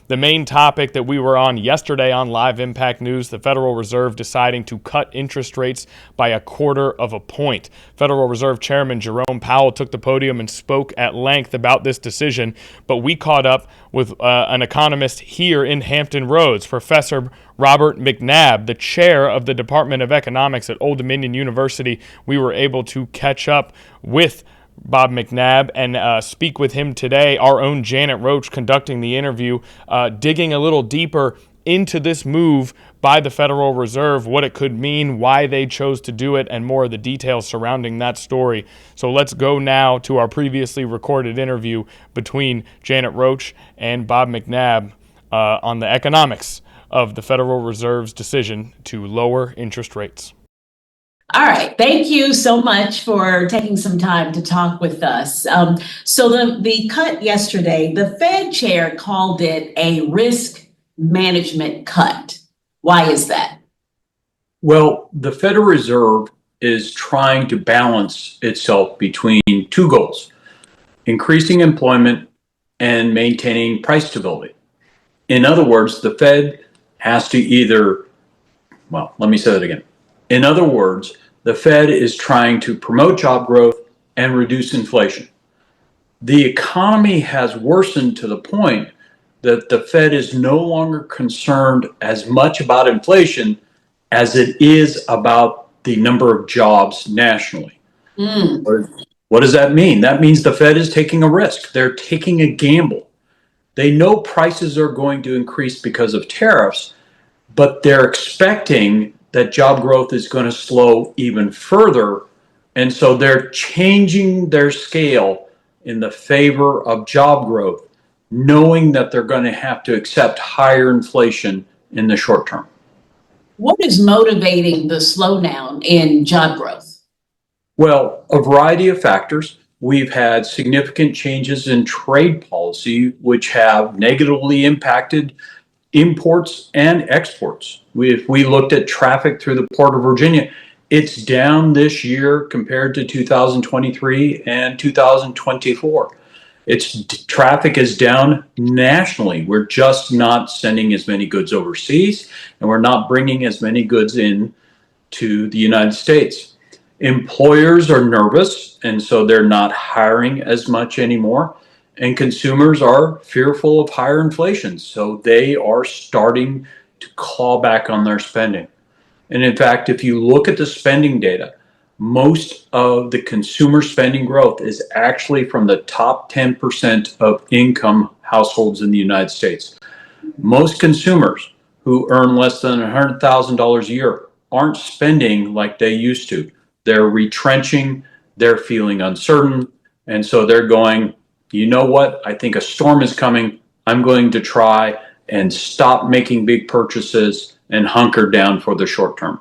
The main topic that we were on yesterday on Live Impact News, the Federal Reserve deciding to cut interest rates by 1/4 of a point. Federal Reserve Chairman Jerome Powell took the podium and spoke at length about this decision, but we caught up with an economist here in Hampton Roads, Professor Robert McNab, the chair of the Department of Economics at Old Dominion University. We were able to catch up with Bob McNab and speak with him today. Our own Janet Roach conducting the interview, digging a little deeper into this move by the Federal Reserve, what it could mean, why they chose to do it, and more of the details surrounding that story. So let's go now to our previously recorded interview between Janet Roach and Bob McNab on the economics of the Federal Reserve's decision to lower interest rates. All right. Thank you so much for taking some time to talk with us. So the cut yesterday, the Fed chair called it a risk management cut. Why is that? Well, the Federal Reserve is trying to balance itself between two goals: increasing employment and maintaining price stability. In other words, the Fed has to let me say that again. In other words, the Fed is trying to promote job growth and reduce inflation. The economy has worsened to the point that the Fed is no longer concerned as much about inflation as it is about the number of jobs nationally. What does that mean? That means the Fed is taking a risk. They're taking a gamble. They know prices are going to increase because of tariffs, but they're expecting that job growth is going to slow even further. And so they're changing their scale in the favor of job growth, knowing that they're going to have to accept higher inflation in the short term. What is motivating the slowdown in job growth? Well, a variety of factors. We've had significant changes in trade policy, which have negatively impacted imports and exports. If we looked at traffic through the Port of Virginia, it's down this year compared to 2023 and 2024. Traffic is down nationally. We're just not sending as many goods overseas, and we're not bringing as many goods in to the United States. Employers are nervous, and so they're not hiring as much anymore. And consumers are fearful of higher inflation, so they are starting to claw back on their spending. And in fact, if you look at the spending data, most of the consumer spending growth is actually from the top 10% of income households in the United States. Most consumers who earn less than $100,000 a year aren't spending like they used to. They're retrenching, they're feeling uncertain, and so they're going, you know what, I think a storm is coming. I'm going to try and stop making big purchases and hunker down for the short term.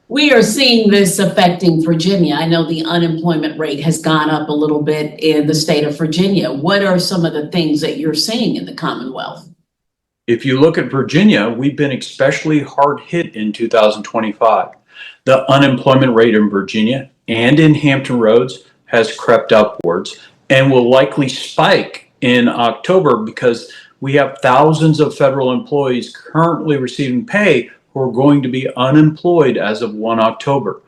We are seeing this affecting Virginia. I know the unemployment rate has gone up a little bit in the state of Virginia. What are some of the things that you're seeing in the Commonwealth? If you look at Virginia, we've been especially hard hit in 2025. The unemployment rate in Virginia and in Hampton Roads has crept upwards and will likely spike in October because we have thousands of federal employees currently receiving pay who are going to be unemployed as of 1 October.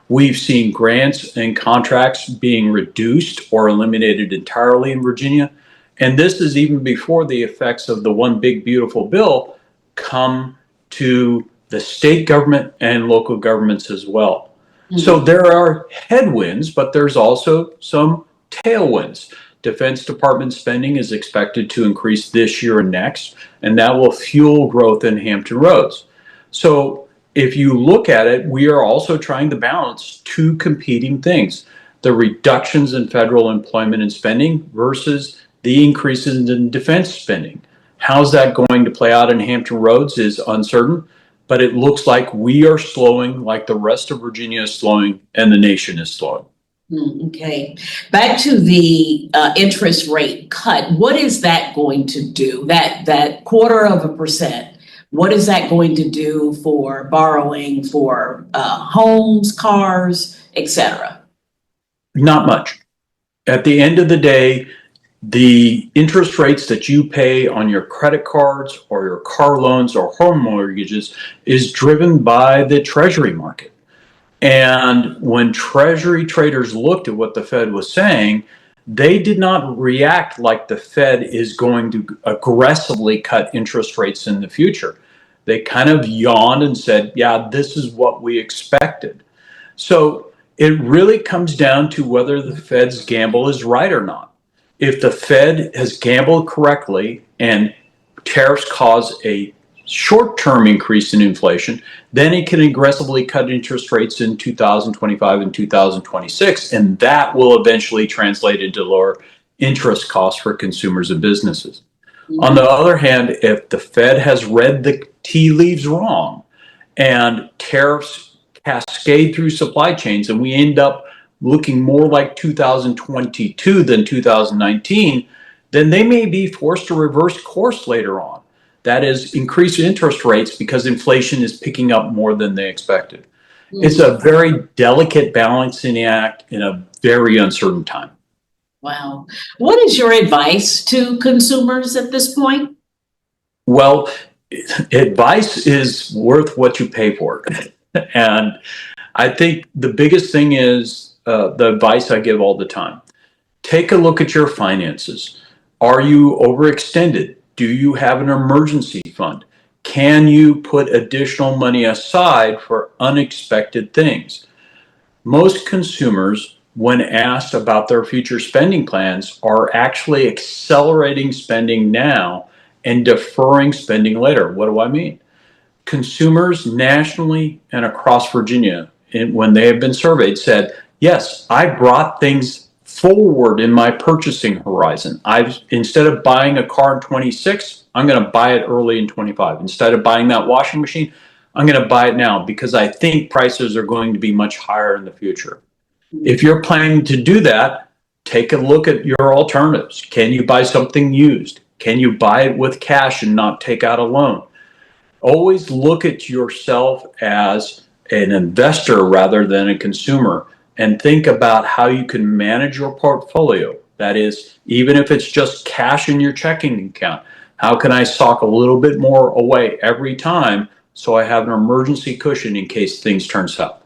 We've seen grants and contracts being reduced or eliminated entirely in Virginia. And this is even before the effects of the One Big Beautiful Bill come to the state government and local governments as well. Mm-hmm. So there are headwinds, but there's also some tailwinds. Defense Department spending is expected to increase this year and next, and that will fuel growth in Hampton Roads. So if you look at it, we are also trying to balance two competing things: the reductions in federal employment and spending versus the increases in defense spending. How's that going to play out in Hampton Roads is uncertain, but it looks like we are slowing like the rest of Virginia is slowing and the nation is slowing. Okay. Back to the interest rate cut. What is that going to do? That 1/4%, what is that going to do for borrowing for homes, cars, etc.? Not much. At the end of the day, The interest rates that you pay on your credit cards or your car loans or home mortgages is driven by the Treasury market. And when Treasury traders looked at what the Fed was saying, they did not react like the Fed is going to aggressively cut interest rates in the future. They kind of yawned and said, yeah, this is what we expected. So it really comes down to whether the Fed's gamble is right or not. If the Fed has gambled correctly and tariffs cause a short-term increase in inflation, then it can aggressively cut interest rates in 2025 and 2026, and that will eventually translate into lower interest costs for consumers and businesses. Mm-hmm. On the other hand, if the Fed has read the tea leaves wrong and tariffs cascade through supply chains and we end up looking more like 2022 than 2019, then they may be forced to reverse course later on. That is, increase interest rates because inflation is picking up more than they expected. Mm-hmm. It's a very delicate balancing act in a very uncertain time. Wow. What is your advice to consumers at this point? Well, advice is worth what you pay for it. And I think the biggest thing is the advice I give all the time. Take a look at your finances. Are you overextended? Do you have an emergency fund? Can you put additional money aside for unexpected things? Most consumers, when asked about their future spending plans, are actually accelerating spending now and deferring spending later. What do I mean? Consumers nationally and across Virginia, when they have been surveyed, said, yes, I brought things forward in my purchasing horizon. Instead of buying a car in 26, I'm going to buy it early in 25. Instead of buying that washing machine, I'm going to buy it now because I think prices are going to be much higher in the future. If you're planning to do that, take a look at your alternatives. Can you buy something used? Can you buy it with cash and not take out a loan? Always look at yourself as an investor rather than a consumer, and think about how you can manage your portfolio. That is, even if it's just cash in your checking account, how can I sock a little bit more away every time so I have an emergency cushion in case things turn south?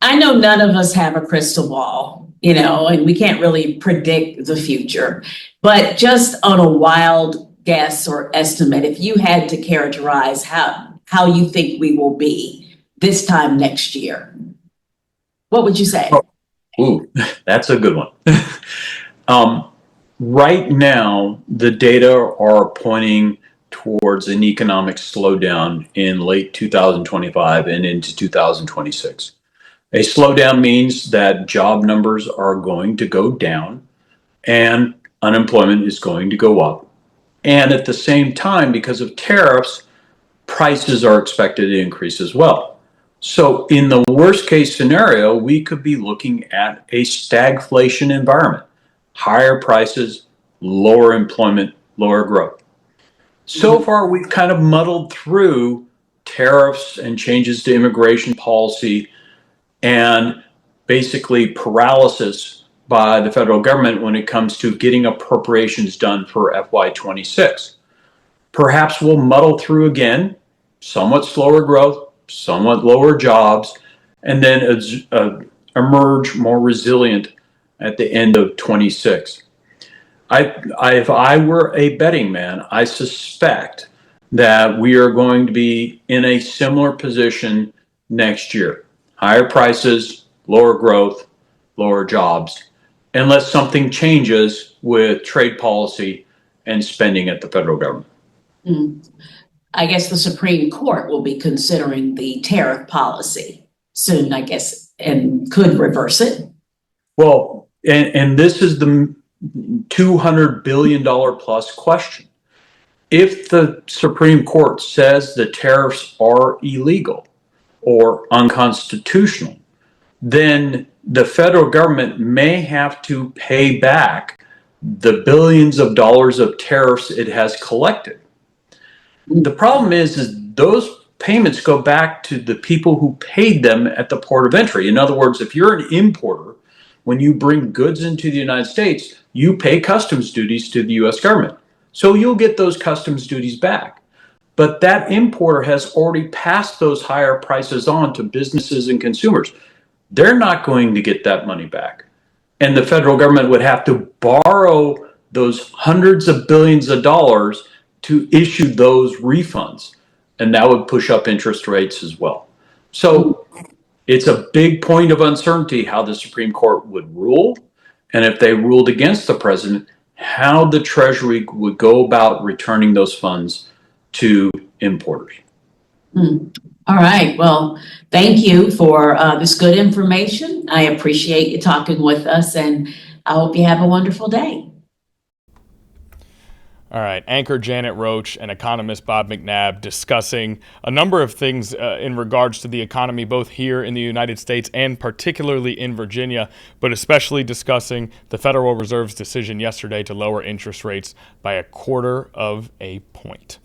I know none of us have a crystal ball, and we can't really predict the future, but just on a wild guess or estimate, if you had to characterize how you think we will be this time next year, what would you say? Ooh, that's a good one. Right now, the data are pointing towards an economic slowdown in late 2025 and into 2026. A slowdown means that job numbers are going to go down and unemployment is going to go up. And at the same time, because of tariffs, prices are expected to increase as well. So in the worst case scenario, we could be looking at a stagflation environment, higher prices, lower employment, lower growth. So far, we've kind of muddled through tariffs and changes to immigration policy and basically paralysis by the federal government when it comes to getting appropriations done for FY26. Perhaps we'll muddle through again, somewhat slower growth, somewhat lower jobs, and then emerge more resilient at the end of 26. If I were a betting man, I suspect that we are going to be in a similar position next year. Higher prices, lower growth, lower jobs, unless something changes with trade policy and spending at the federal government. I guess the Supreme Court will be considering the tariff policy soon, I guess, and could reverse it. Well, and this is the $200 billion plus question. If the Supreme Court says the tariffs are illegal or unconstitutional, then the federal government may have to pay back the billions of dollars of tariffs it has collected. The problem is those payments go back to the people who paid them at the port of entry. In other words, if you're an importer when you bring goods into the United States, you pay customs duties to the US government. So you'll get those customs duties back. But that importer has already passed those higher prices on to businesses and consumers. They're not going to get that money back. And the federal government would have to borrow those hundreds of billions of dollars to issue those refunds. And that would push up interest rates as well. So it's a big point of uncertainty how the Supreme Court would rule. And if they ruled against the president, how the Treasury would go about returning those funds to importers. All right. Well, thank you for this good information. I appreciate you talking with us, and I hope you have a wonderful day. All right, anchor Janet Roach and economist Bob McNab discussing a number of things in regards to the economy, both here in the United States and particularly in Virginia, but especially discussing the Federal Reserve's decision yesterday to lower interest rates by 1/4 of a point.